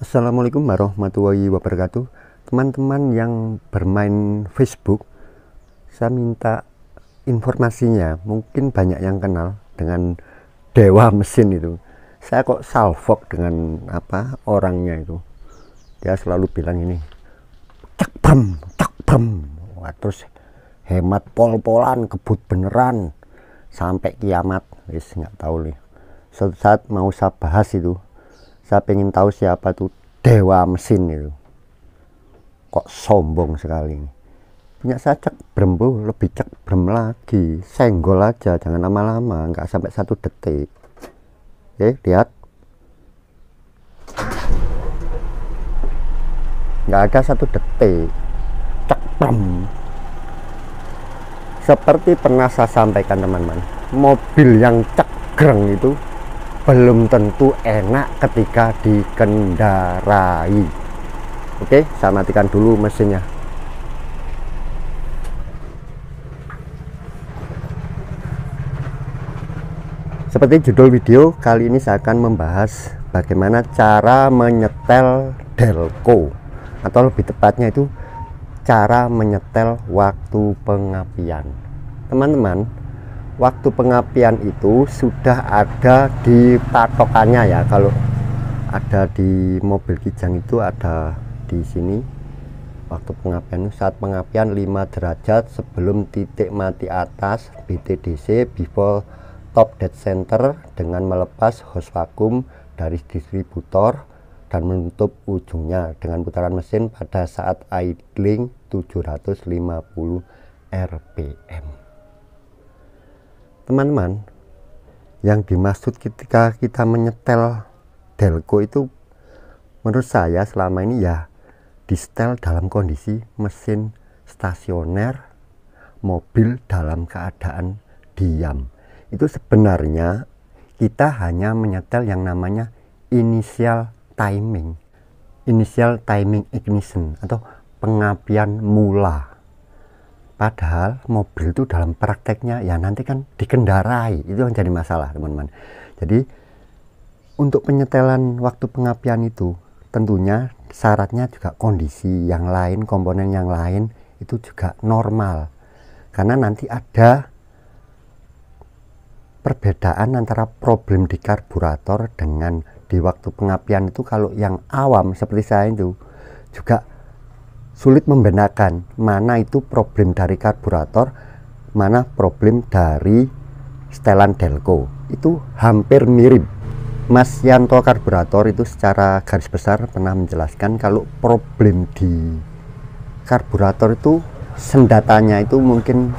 Assalamualaikum warahmatullahi wabarakatuh. Teman-teman yang bermain Facebook, saya minta informasinya. Mungkin banyak yang kenal dengan dewa mesin itu. Saya kok salfok dengan orangnya itu. Dia selalu bilang ini, cek brem. Wah, terus hemat pol-polan, kebut beneran sampai kiamat. Wis nggak tahu nih. Suatu saat mau saya bahas itu, saya pengen tahu siapa tuh dewa mesin itu. Kok sombong sekali ini. Punya saya cek brem, lebih cek brem lagi. Senggol aja, jangan lama-lama, nggak sampai 1 detik. Oke, lihat. Nggak ada 1 detik. Cek brem. Seperti pernah saya sampaikan teman-teman, mobil yang cegreng itu belum tentu enak ketika dikendarai. Oke, saya matikan dulu mesinnya. Seperti judul video, kali ini saya akan membahas bagaimana cara menyetel delco, atau lebih tepatnya itu cara menyetel waktu pengapian. Teman-teman, waktu pengapian itu sudah ada di patokannya ya. Kalau ada di mobil Kijang itu ada di sini waktu pengapian. Saat pengapian 5 derajat sebelum titik mati atas BTDC, before top dead center, dengan melepas hose vakum dari distributor dan menutup ujungnya dengan putaran mesin pada saat idling 750 rpm. Teman-teman, yang dimaksud ketika kita menyetel delco itu menurut saya selama ini ya di setel dalam kondisi mesin stasioner, mobil dalam keadaan diam. Itu sebenarnya kita hanya menyetel yang namanya initial timing ignition atau pengapian mula. Padahal mobil itu dalam prakteknya ya nanti kan dikendarai, itu yang jadi masalah teman-teman. Jadi untuk penyetelan waktu pengapian itu tentunya syaratnya juga kondisi yang lain, komponen yang lain itu juga normal. Karena nanti ada perbedaan antara problem di karburator dengan di waktu pengapian itu. Kalau yang awam seperti saya itu juga sulit membedakan mana itu problem dari karburator, mana problem dari setelan delco. Itu hampir mirip. Mas Yanto Karburator itu secara garis besar pernah menjelaskan kalau problem di karburator itu sendatanya itu mungkin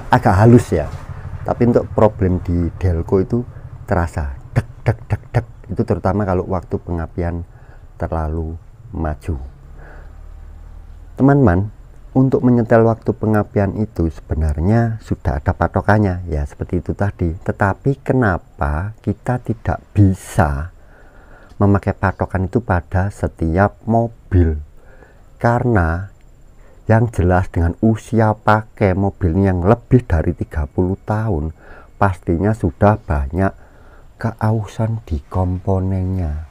agak halus ya, tapi untuk problem di delco itu terasa dek. Itu terutama kalau waktu pengapian terlalu maju. Teman-teman, untuk menyetel waktu pengapian itu sebenarnya sudah ada patokannya ya, seperti itu tadi. Tetapi kenapa kita tidak bisa memakai patokan itu pada setiap mobil? Karena yang jelas dengan usia pakai mobil yang lebih dari 30 tahun pastinya sudah banyak keausan di komponennya.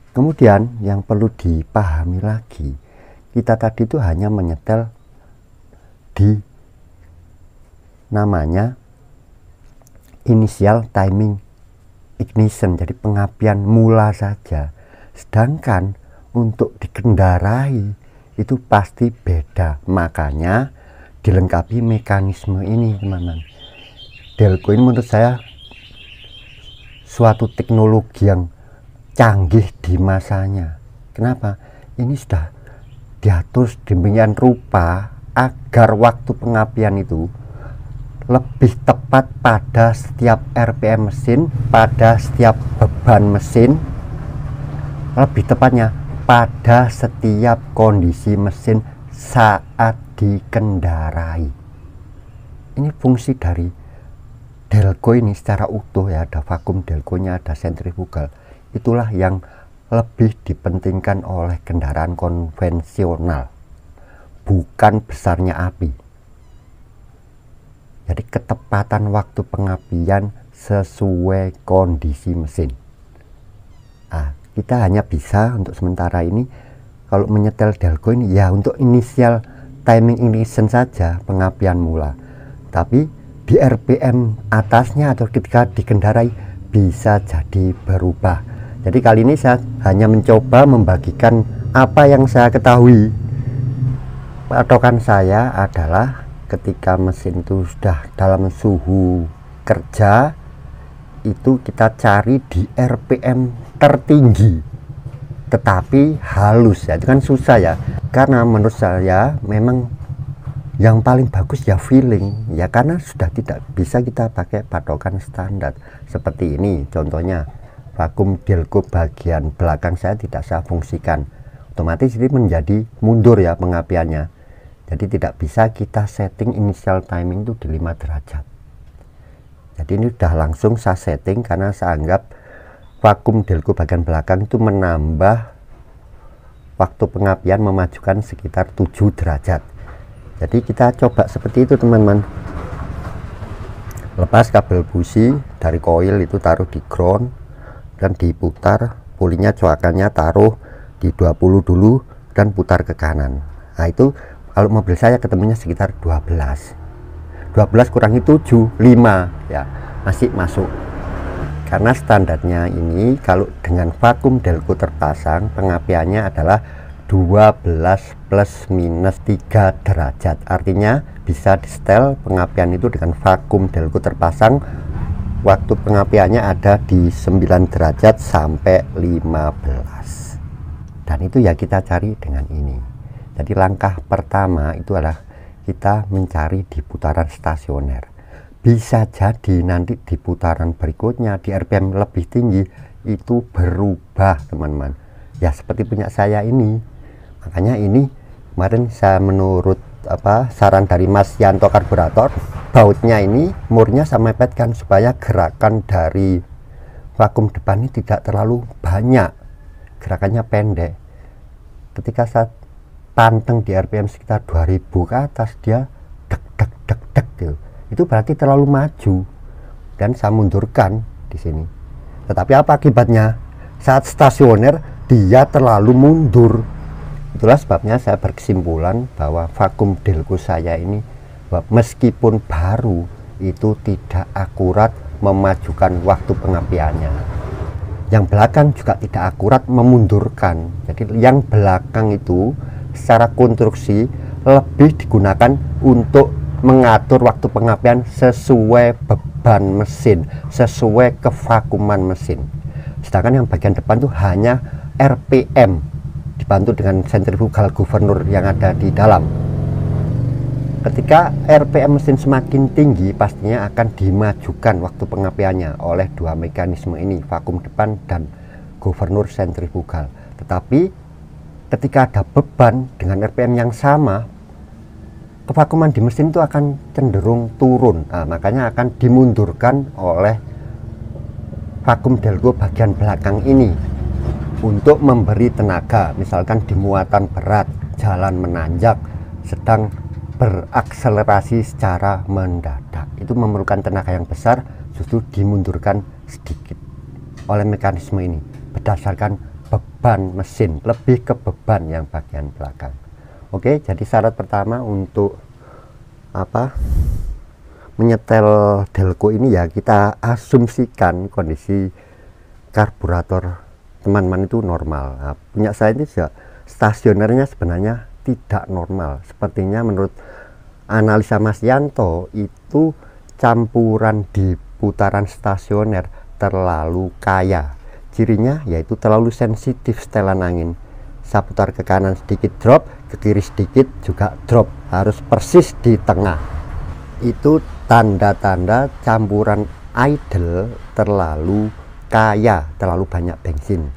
Kemudian yang perlu dipahami lagi, kita tadi itu hanya menyetel di namanya initial timing ignition, jadi pengapian mula saja. Sedangkan untuk dikendarai itu pasti beda, makanya dilengkapi mekanisme ini teman-teman. Delco ini menurut saya suatu teknologi yang canggih di masanya. Kenapa? Ini sudah diatur sedemikian rupa agar waktu pengapian itu lebih tepat pada setiap RPM mesin, pada setiap beban mesin, lebih tepatnya pada setiap kondisi mesin saat dikendarai. Ini fungsi dari delco ini secara utuh ya, ada vakum delconya, ada sentrifugal. Itulah yang lebih dipentingkan oleh kendaraan konvensional, bukan besarnya api. Jadi ketepatan waktu pengapian sesuai kondisi mesin. kita hanya bisa untuk sementara ini kalau menyetel Delco ini ya untuk inisial timing ignition saja, pengapian mula. Tapi di RPM atasnya atau ketika dikendarai bisa jadi berubah. Jadi kali ini saya hanya mencoba membagikan apa yang saya ketahui. Patokan saya adalah ketika mesin itu sudah dalam suhu kerja, itu kita cari di RPM tertinggi tetapi halus ya, itu kan susah ya, karena menurut saya memang yang paling bagus ya feeling ya, karena sudah tidak bisa kita pakai patokan standar seperti ini. Contohnya vakum Delco bagian belakang saya tidak saya fungsikan, otomatis ini menjadi mundur ya pengapiannya, jadi tidak bisa kita setting initial timing itu di 5 derajat. Jadi ini sudah langsung saya setting karena saya anggap vakum Delco bagian belakang itu menambah waktu pengapian, memajukan sekitar 7 derajat. Jadi kita coba seperti itu teman-teman. Lepas kabel busi dari koil itu taruh di ground dan diputar, pulinya coakannya taruh di 20 dulu dan putar ke kanan. Nah itu kalau mobil saya ketemunya sekitar 12 kurangi 7, 5 ya, masih masuk. Karena standarnya ini kalau dengan vakum Delco terpasang pengapiannya adalah 12 plus minus 3 derajat. Artinya bisa di setel pengapian itu dengan vakum Delco terpasang, waktu pengapiannya ada di 9 derajat sampai 15. Dan itu ya kita cari dengan ini. Jadi langkah pertama itu adalah kita mencari di putaran stasioner. Bisa jadi nanti di putaran berikutnya di RPM lebih tinggi itu berubah teman-teman ya, seperti punya saya ini. Makanya ini kemarin saya menurut saran dari Mas Yanto Karburator, bautnya ini murnya saya mepetkan supaya gerakan dari vakum depan ini tidak terlalu banyak, gerakannya pendek. Ketika saya panteng di RPM sekitar 2000 ke atas dia dek dek dek dek gitu, itu berarti terlalu maju dan saya mundurkan di sini. Tetapi apa akibatnya? Saat stasioner dia terlalu mundur. Itulah sebabnya saya berkesimpulan bahwa vakum Delco saya ini meskipun baru itu tidak akurat memajukan waktu pengapiannya. Yang belakang juga tidak akurat memundurkan. Jadi yang belakang itu secara konstruksi lebih digunakan untuk mengatur waktu pengapian sesuai beban mesin, sesuai kevakuman mesin. Sedangkan yang bagian depan itu hanya RPM dibantu dengan centrifugal governor yang ada di dalam. Ketika RPM mesin semakin tinggi, pastinya akan dimajukan waktu pengapiannya oleh dua mekanisme ini, vakum depan dan governor sentrifugal. Tetapi ketika ada beban dengan RPM yang sama, kevakuman di mesin itu akan cenderung turun. Nah, makanya akan dimundurkan oleh vakum Delco bagian belakang ini untuk memberi tenaga. Misalkan di muatan berat, jalan menanjak, sedang berakselerasi secara mendadak, itu memerlukan tenaga yang besar, justru dimundurkan sedikit oleh mekanisme ini berdasarkan beban mesin, lebih ke beban yang bagian belakang. Oke, jadi syarat pertama untuk menyetel Delco ini ya, kita asumsikan kondisi karburator teman-teman itu normal. Nah, punya saya ini ya, stasionernya sebenarnya tidak normal. Sepertinya menurut analisa Mas Yanto itu campuran di putaran stasioner terlalu kaya. Cirinya yaitu terlalu sensitif setelan angin. Saya putar ke kanan sedikit drop, ke kiri sedikit juga drop, harus persis di tengah. Itu tanda-tanda campuran idle terlalu kaya, terlalu banyak bensin.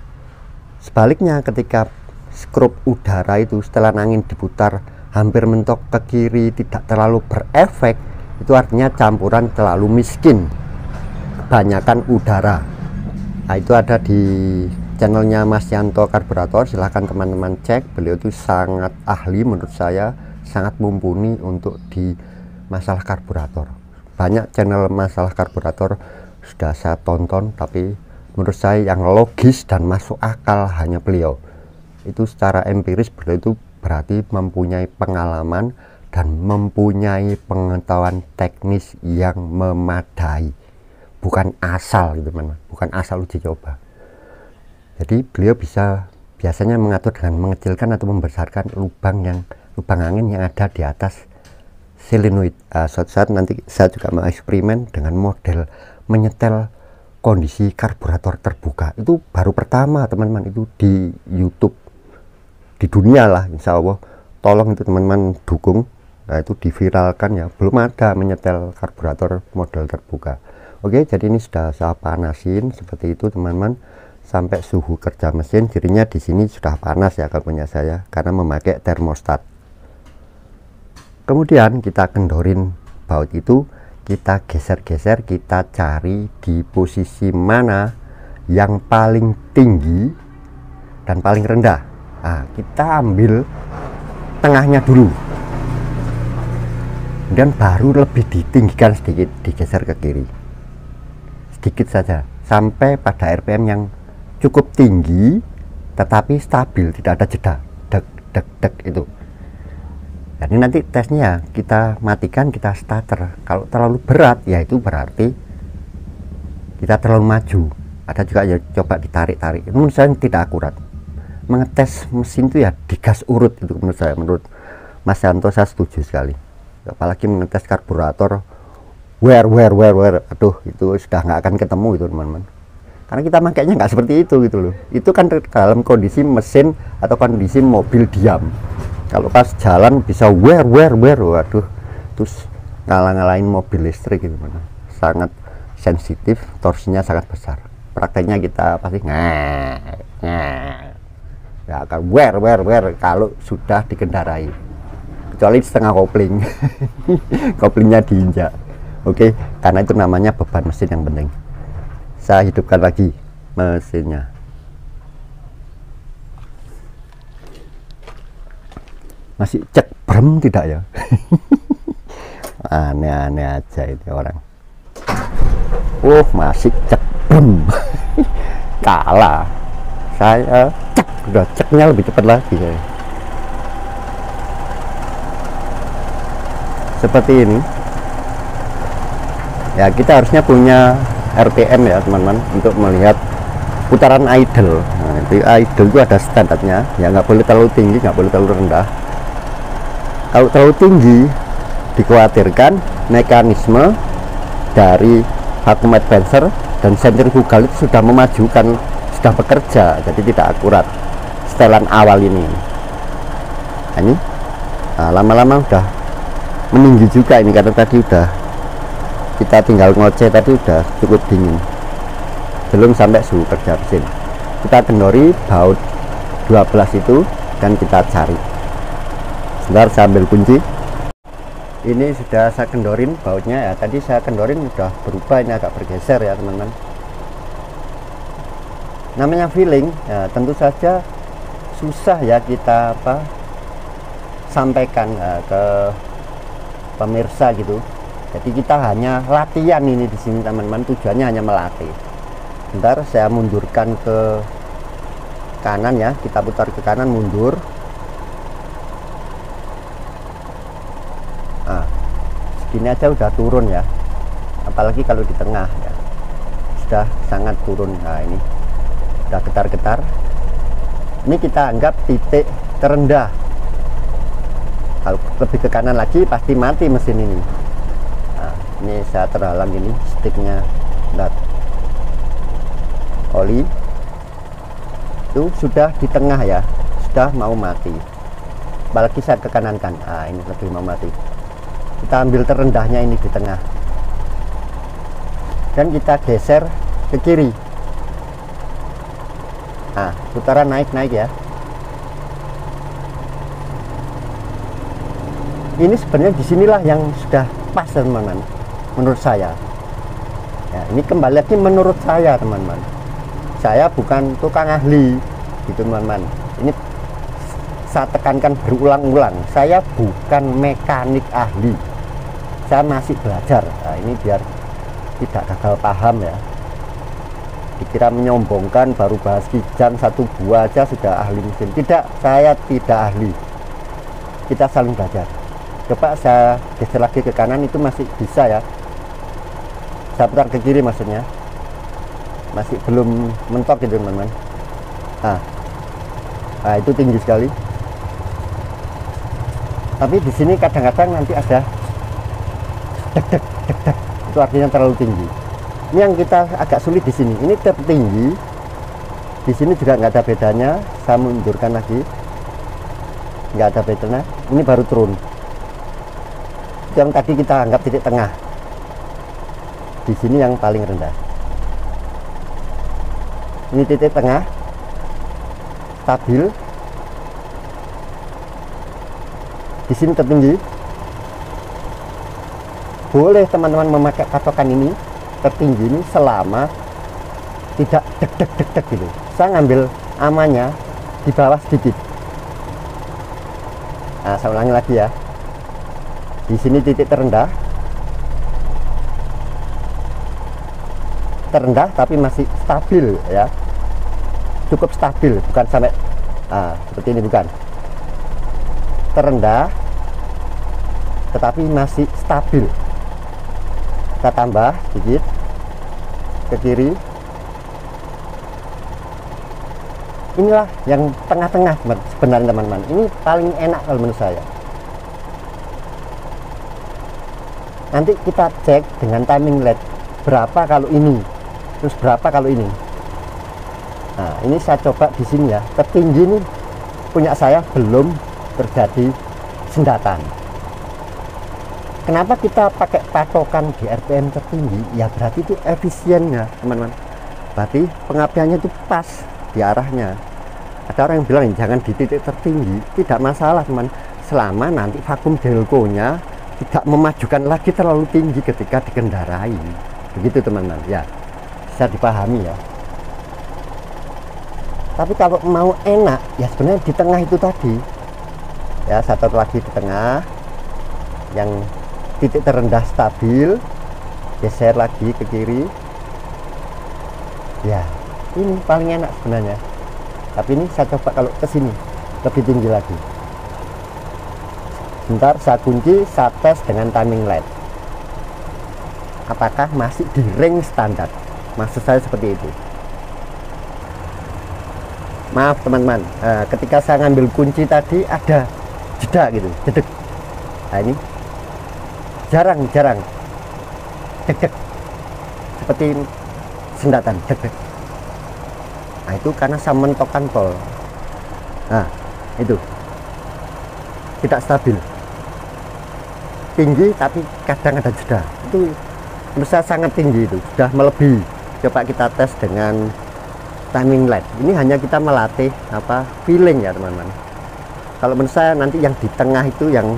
Sebaliknya ketika skrup udara itu setelan angin diputar hampir mentok ke kiri, tidak terlalu berefek, itu artinya campuran terlalu miskin, kebanyakan udara. Nah, itu ada di channelnya Mas Yanto Karburator, silahkan teman-teman cek. Beliau itu sangat ahli, menurut saya sangat mumpuni untuk di masalah karburator. Banyak channel masalah karburator sudah saya tonton, tapi menurut saya yang logis dan masuk akal hanya beliau. Itu secara empiris beliau itu berarti mempunyai pengalaman dan mempunyai pengetahuan teknis yang memadai, bukan asal gitu teman-teman, bukan asal uji coba. Jadi beliau bisa biasanya mengatur dengan mengecilkan atau membesarkan lubang angin yang ada di atas solenoid. Suatu saat nanti saya juga mau eksperimen dengan model menyetel kondisi karburator terbuka. Itu baru pertama teman-teman, itu di YouTube di dunia lah, insya Allah. Tolong itu teman-teman dukung. Nah, itu diviralkan ya, belum ada menyetel karburator model terbuka. Oke, jadi ini sudah saya panasin seperti itu teman-teman, sampai suhu kerja mesin. Jadinya di sini sudah panas ya kalau punya saya, karena memakai termostat. Kemudian kita kendorin baut itu, kita geser-geser, kita cari di posisi mana yang paling tinggi dan paling rendah. Nah, kita ambil tengahnya dulu, dan baru lebih ditinggikan sedikit, digeser ke kiri sedikit saja sampai pada RPM yang cukup tinggi tetapi stabil, tidak ada jeda dek dek dek itu. Jadi nanti tesnya kita matikan, kita starter. Kalau terlalu berat ya itu berarti kita terlalu maju. Ada juga ya coba ditarik-tarik, itu menurut saya tidak akurat. Mengetes mesin itu ya digas urut, itu menurut saya, menurut Mas Yanto saya setuju sekali. Apalagi mengetes karburator wear, aduh itu sudah nggak akan ketemu itu teman-teman, karena kita makainya nggak seperti itu gitu loh. Itu kan dalam kondisi mesin atau kondisi mobil diam. Kalau pas jalan bisa wear, waduh, terus ngalah-ngalahin mobil listrik gitu, sangat sensitif, torsinya sangat besar. Prakteknya kita pasti nggak akan wear kalau sudah dikendarai, kecuali setengah kopling. Koplingnya diinjak. Oke, karena itu namanya beban mesin yang penting. Saya hidupkan lagi mesinnya. Masih cek brem tidak ya? Aneh-aneh aja ini orang. Masih cek brem. Kalah. Saya cek, udah ceknya lebih cepat lagi saya. Seperti ini ya, kita harusnya punya RPM ya teman-teman untuk melihat putaran idle. Nah, itu idle itu ada standarnya ya, nggak boleh terlalu tinggi, nggak boleh terlalu rendah. Kalau terlalu tinggi dikhawatirkan mekanisme dari vacuum advancer dan centrifugal itu sudah memajukan, sudah bekerja, jadi tidak akurat setelan awal ini. Nah, ini lama-lama udah meninggi juga ini, karena tadi udah kita tinggal ngoceh, tadi udah cukup dingin, belum sampai suhu kerja mesin. Kita kendori baut 12 itu dan kita cari. Sebentar saya ambil kunci. Ini sudah saya kendorin bautnya ya, tadi saya kendorin udah berubah, ini agak bergeser ya teman-teman. Namanya feeling ya, tentu saja susah ya kita sampaikan ke pemirsa gitu. Jadi kita hanya latihan ini di sini teman-teman, tujuannya hanya melatih. Bentar saya mundurkan ke kanan ya, kita putar ke kanan, mundur. Nah, segini aja udah turun ya, apalagi kalau di tengah ya, sudah sangat turun. Nah, ini udah getar-getar. Ini kita anggap titik terendah. Kalau lebih ke kanan lagi pasti mati mesin ini. Nah, ini saya terhalang ini sticknya, lihat oli itu sudah di tengah ya, sudah mau mati. Apalagi saya ke kanan kan, nah ini lebih mau mati. Kita ambil terendahnya ini di tengah dan kita geser ke kiri. Nah, putaran naik-naik ya. Ini sebenarnya disinilah yang sudah pas teman-teman, menurut saya ya. Ini kembali lagi menurut saya teman-teman, saya bukan tukang ahli gitu teman-teman. Ini saya tekankan berulang-ulang, saya bukan mekanik ahli, saya masih belajar. Nah, ini biar tidak gagal paham ya. dikira menyombongkan, baru bahas kijang satu buah aja sudah ahli mesin. Tidak, saya tidak ahli. Kita saling belajar. Coba saya geser lagi ke kanan, itu masih bisa ya. Saya putar ke kiri maksudnya, masih belum mentok gitu teman-teman. Nah, itu tinggi sekali. Tapi di sini kadang-kadang nanti ada dek dek dek dek, itu artinya terlalu tinggi. Ini yang kita agak sulit di sini. Ini tertinggi, di sini juga nggak ada bedanya. Saya mundurkan lagi, nggak ada bedanya. Ini baru turun. Yang tadi kita anggap titik tengah, di sini yang paling rendah. Ini titik tengah, stabil. Di sini tertinggi. Boleh teman-teman memakai patokan ini, tertinggi ini, selama tidak dek dek dek dek gitu. Saya ngambil amannya di bawah sedikit. Nah, saya ulangi lagi ya. Di sini titik terendah, tapi masih stabil ya, cukup stabil, bukan sampai seperti ini, bukan terendah tetapi masih stabil. Kita tambah sedikit ke kiri. Inilah yang tengah-tengah sebenarnya teman-teman. Ini paling enak kalau menurut saya. Nanti kita cek dengan timing LED, berapa kalau ini, terus berapa kalau ini. Nah, ini saya coba di sini ya. Tertinggi ini punya saya belum terjadi sendatan. Kenapa kita pakai patokan di RPM tertinggi? Ya berarti itu efisiennya teman-teman. Berarti pengapiannya itu pas di arahnya. Ada orang yang bilang jangan di titik tertinggi. Tidak masalah teman, selama nanti vakum delconya tidak memajukan lagi terlalu tinggi ketika dikendarai. Begitu teman-teman ya, bisa dipahami ya. Tapi kalau mau enak ya sebenarnya di tengah itu tadi ya. Satu lagi di tengah, yang titik terendah stabil, geser lagi ke kiri ya. Ini paling enak sebenarnya. Tapi ini saya coba kalau ke sini lebih tinggi lagi. Bentar, saya kunci, saya tes dengan timing LED. Apakah masih di ring standar? Maksud saya seperti itu. Maaf teman-teman, ketika saya ngambil kunci tadi ada jeda gitu, jedek. Nah ini jarang deg-deg seperti sendatan, deg-deg. Nah itu karena saya mentokkan tol. Nah itu tidak stabil, tinggi tapi kadang ada jeda. Itu menurut saya sangat tinggi, itu sudah melebihi. Coba kita tes dengan timing LED. Ini hanya kita melatih feeling ya teman-teman. Kalau menurut saya nanti yang di tengah itu yang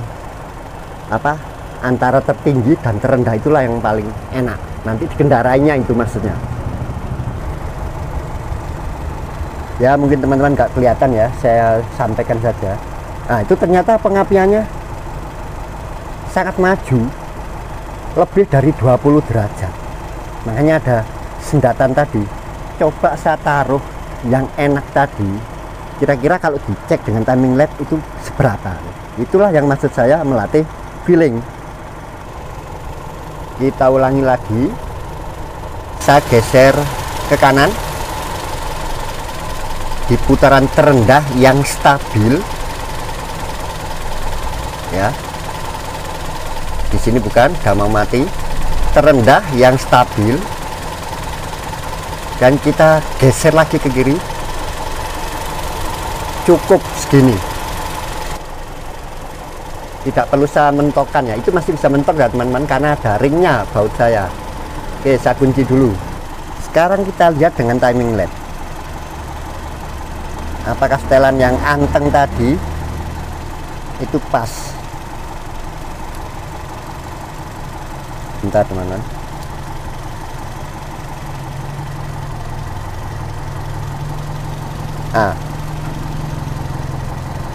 antara tertinggi dan terendah itulah yang paling enak. Nanti dikendarainya itu maksudnya. Ya mungkin teman-teman nggak kelihatan ya, saya sampaikan saja. Nah itu ternyata pengapiannya sangat maju, lebih dari 20 derajat. Makanya ada sendatan tadi. Coba saya taruh yang enak tadi, kira-kira kalau dicek dengan timing LED itu seberapa. Itulah yang maksud saya melatih feeling. Kita ulangi lagi. Saya geser ke kanan di putaran terendah yang stabil ya. Di sini bukan, udah mau mati. Terendah yang stabil, dan kita geser lagi ke kiri. Cukup segini, tidak perlu saya mentokkan ya. Itu masih bisa mentok ya teman-teman, karena ada ringnya baut saya. Oke, saya kunci dulu. Sekarang kita lihat dengan timing LED, apakah setelan yang anteng tadi itu pas. Bentar teman-teman.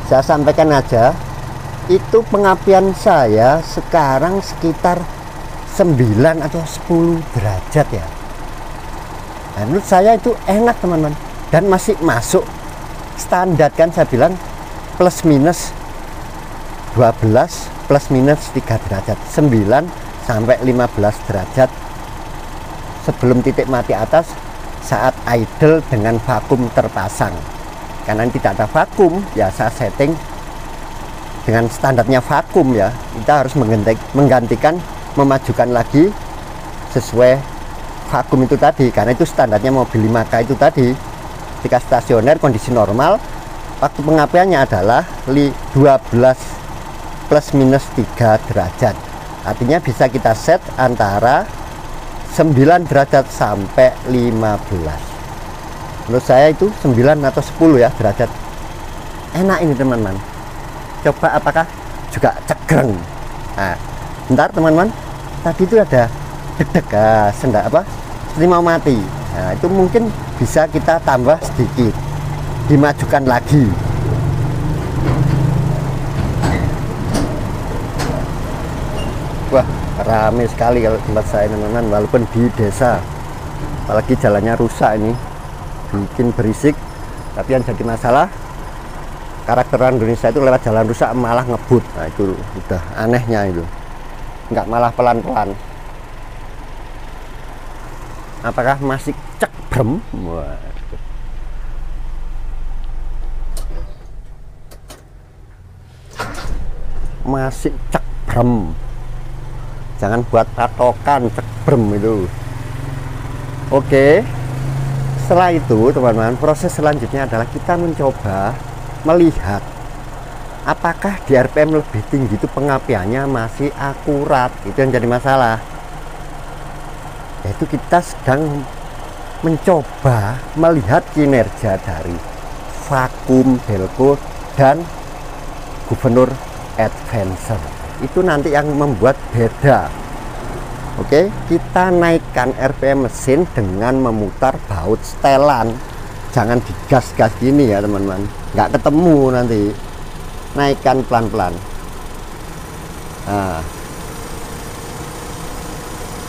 Saya sampaikan aja, itu pengapian saya sekarang sekitar 9 atau 10 derajat ya. Nah, menurut saya itu enak teman-teman, dan masih masuk standar kan, saya bilang plus minus 12 plus minus 3 derajat, 9 sampai 15 derajat sebelum titik mati atas saat idle dengan vakum terpasang. Karena tidak ada vakum ya, saya setting dengan standarnya vakum ya, kita harus menggantikan, memajukan lagi sesuai vakum itu tadi, karena itu standarnya mobil 5K itu tadi. Ketika stasioner kondisi normal, waktu pengapiannya adalah 12 plus minus 3 derajat, artinya bisa kita set antara 9 derajat sampai 15. Menurut saya itu 9 atau 10 ya derajat. Enak ini teman-teman, coba apakah juga cegreng. Nah, bentar teman-teman, tadi itu ada dedek sendak apa seperti mau mati. Nah, itu mungkin bisa kita tambah sedikit, dimajukan lagi. Wah, rame sekali kalau tempat saya teman-teman, walaupun di desa, apalagi jalannya rusak ini, bikin berisik. Tapi yang jadi masalah, karakter orang Indonesia itu lewat jalan rusak malah ngebut. Nah, itu udah anehnya itu, nggak malah pelan-pelan. Apakah masih cekrem? Wah. Masih cekrem. Jangan buat patokan, cekrem itu. Oke. Setelah itu teman-teman, proses selanjutnya adalah kita mencoba melihat apakah di RPM lebih tinggi itu pengapiannya masih akurat. Itu yang jadi masalah. Yaitu kita sedang mencoba melihat kinerja dari vakum Delco dan Gubernur Adventure. Itu nanti yang membuat beda. Oke, kita naikkan RPM mesin dengan memutar baut setelan. Jangan digas-gas gini ya teman-teman, nggak ketemu nanti. Naikkan pelan-pelan. Nah,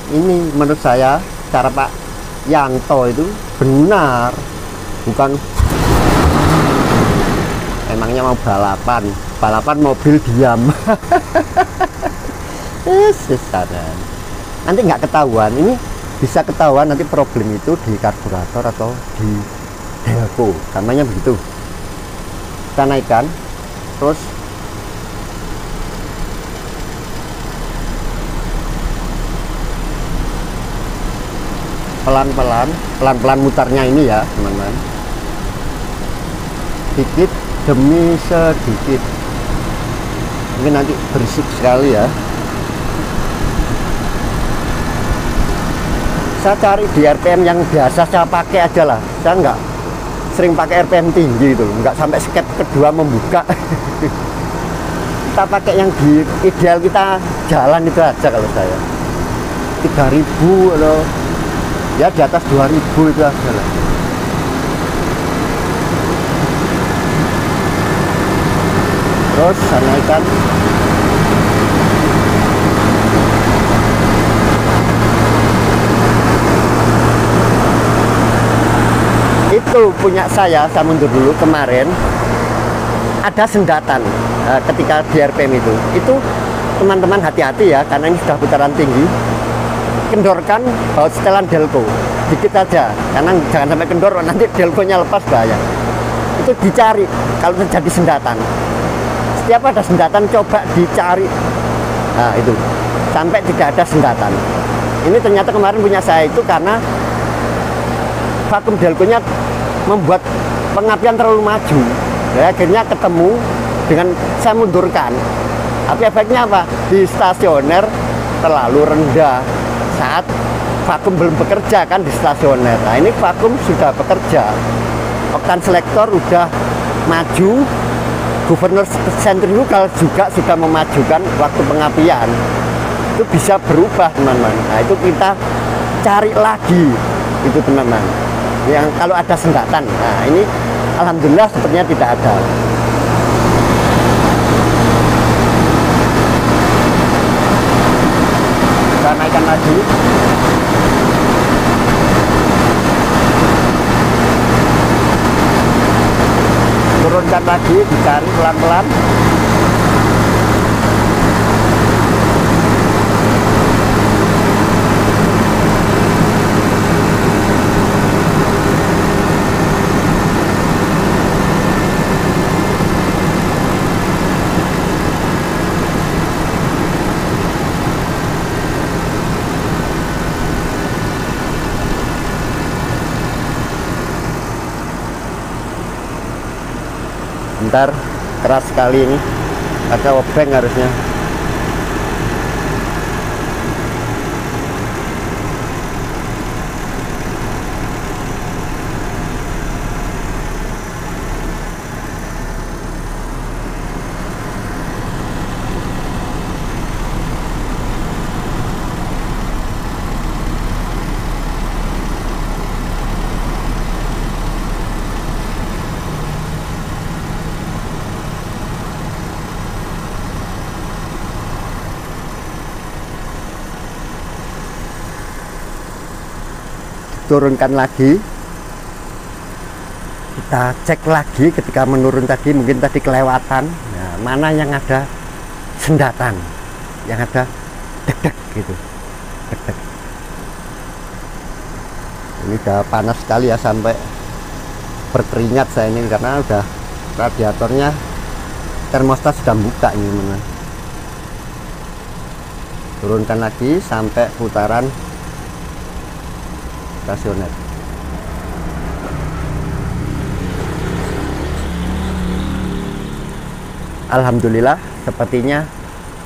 ini menurut saya cara Pak Yanto itu benar, bukan emangnya mau balapan mobil diam. Nanti nggak ketahuan. Ini bisa ketahuan nanti problem itu di karburator atau di Delco, namanya begitu. Kita naikkan terus pelan-pelan mutarnya ini ya teman-teman, sedikit demi sedikit. Mungkin nanti berisik sekali ya. Saya cari di RPM yang biasa saya pakai aja lah, saya nggak sering pakai RPM tinggi itu, nggak sampai skep kedua membuka. Kita pakai yang di ideal kita jalan itu aja kalau saya, 3000 atau ya di atas 2000 itu aja lah. Terus saya naikkan. Itu punya saya mundur dulu kemarin, ada sendatan ketika di RPM itu teman-teman hati-hati ya, karena ini sudah putaran tinggi. Kendorkan baut setelan Delco dikit aja, karena jangan sampai kendor nanti Delco-nya lepas, bahaya. Itu dicari kalau terjadi sendatan. Setiap ada sendatan coba dicari. Nah itu sampai tidak ada sendatan. Ini ternyata kemarin punya saya itu karena vakum Delco-nya membuat pengapian terlalu maju. Ya, akhirnya ketemu dengan saya mundurkan. Tapi efeknya apa? Di stasioner terlalu rendah saat vakum belum bekerja kan di stasioner. Nah ini vakum sudah bekerja, oktan selektor udah maju, gubernur sentrifugal juga sudah memajukan waktu pengapian. Itu bisa berubah teman-teman. Nah itu kita cari lagi itu teman-teman, yang kalau ada sendatan. Nah ini alhamdulillah sepertinya tidak ada. Kita naikkan lagi. turunkan lagi, dicari pelan-pelan. Bentar, keras sekali ini, ada obeng harusnya. Turunkan lagi, kita cek lagi. Ketika menurun tadi mungkin tadi kelewatan, nah, mana yang ada sendatan, yang ada deg-deg gitu, deg-deg. Ini udah panas sekali ya, sampai berkeringat saya ini karena udah radiatornya, termostat sudah buka ini teman-teman. Turunkan lagi sampai putaran stasioner. Alhamdulillah sepertinya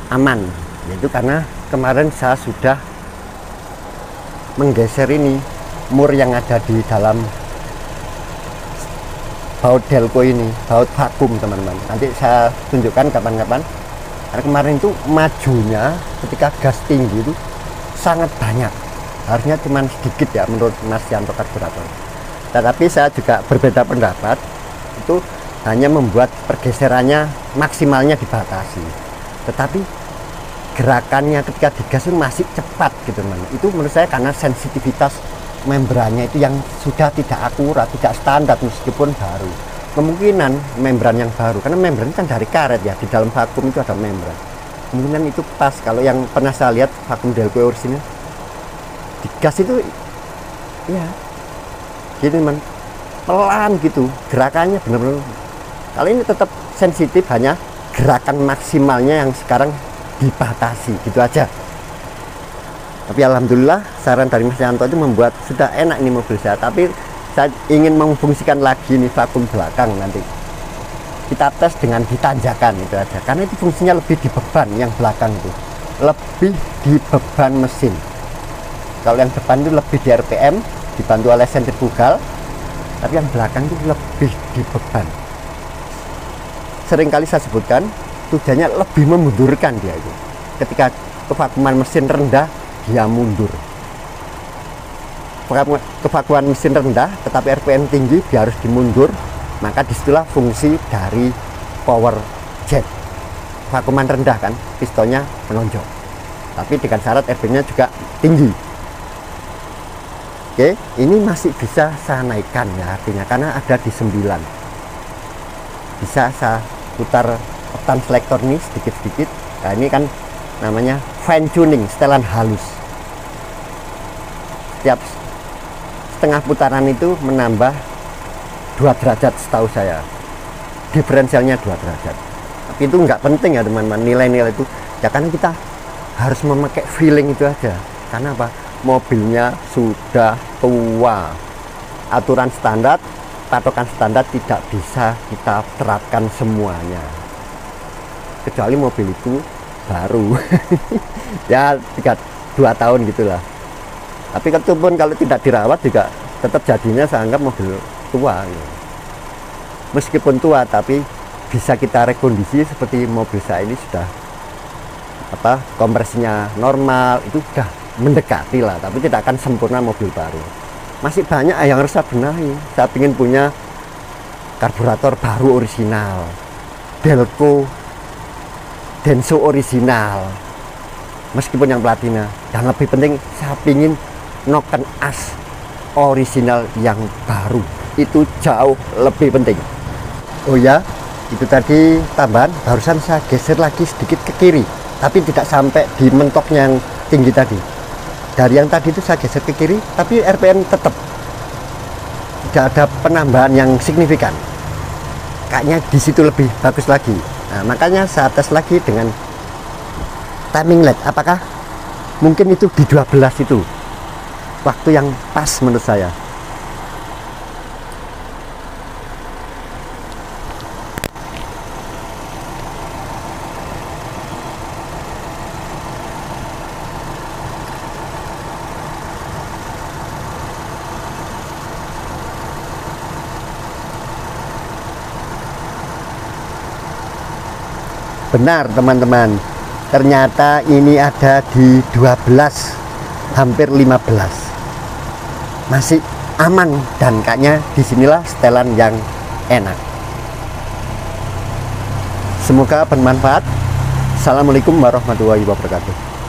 aman, yaitu karena kemarin saya sudah menggeser ini mur yang ada di dalam baut delco ini, baut vakum teman-teman. Nanti saya tunjukkan kapan-kapan. Karena kemarin itu majunya ketika gas tinggi itu sangat banyak, harusnya cuma sedikit ya menurut Mas Yanto karburator. Tetapi saya juga berbeda pendapat, itu hanya membuat pergeserannya maksimalnya dibatasi, tetapi gerakannya ketika digas itu masih cepat gitu teman. Itu menurut saya karena sensitivitas membrannya itu yang sudah tidak akurat, tidak standar meskipun baru. Kemungkinan membran yang baru, karena membran kan dari karet ya, di dalam vakum itu ada membran, kemungkinan itu pas. Kalau yang pernah saya lihat vakum delco orisinil digas itu ya gitu teman, pelan gitu gerakannya, bener-bener. Kali ini tetap sensitif, hanya gerakan maksimalnya yang sekarang dibatasi gitu aja. Tapi alhamdulillah saran dari Mas Yanto itu membuat sudah enak ini mobil saya. Tapi saya ingin memfungsikan lagi nih vakum belakang, nanti kita tes dengan ditanjakan itu aja, karena itu fungsinya lebih di beban, yang belakang itu lebih di beban mesin. Kalau yang depan itu lebih di RPM dibantu oleh sentrifugal, tapi yang belakang itu lebih di beban. Seringkali saya sebutkan tujuannya lebih memundurkan dia itu. Ketika kevakuman mesin rendah, dia mundur. Kevakuman mesin rendah tetapi RPM tinggi, dia harus dimundur. Maka disitulah fungsi dari power jet. Vakuman rendah kan, pistonnya menonjol, tapi dengan syarat RPM-nya juga tinggi. Oke, ini masih bisa saya naikkan ya, artinya karena ada di 9. Bisa saya putar oktan selektor ini sedikit-sedikit. Nah, ini kan namanya fine tuning, setelan halus. Setiap setengah putaran itu menambah 2 derajat setahu saya. Diferensialnya 2 derajat. Tapi itu nggak penting ya teman-teman, nilai-nilai itu. Ya karena kita harus memakai feeling itu aja. Karena apa? Mobilnya sudah tua. Aturan standar, patokan standar tidak bisa kita terapkan semuanya, kecuali mobil itu baru ya 2 tahun gitulah. Tapi ketupun kalau tidak dirawat juga tetap jadinya saya anggap mobil tua ya. Meskipun tua tapi bisa kita rekondisi seperti mobil saya ini, sudah kompresinya normal, itu sudah mendekati lah, tapi tidak akan sempurna mobil baru. Masih banyak yang harus saya benahi. Saya ingin punya karburator baru orisinal, delco denso orisinal, meskipun yang platina. Dan lebih penting, saya ingin noken as orisinal yang baru. Itu jauh lebih penting. Oh ya, itu tadi tambahan, barusan saya geser lagi sedikit ke kiri, tapi tidak sampai di mentoknya yang tinggi tadi. Dari yang tadi itu saya geser ke kiri, tapi RPM tetap tidak ada penambahan yang signifikan. Kayaknya di situ lebih bagus lagi. Nah, makanya saya tes lagi dengan timing lag. Apakah mungkin itu di 12 itu waktu yang pas menurut saya. Benar teman-teman, ternyata ini ada di 12, hampir 15, masih aman, dan kayaknya disinilah setelan yang enak. Semoga bermanfaat. Assalamualaikum warahmatullahi wabarakatuh.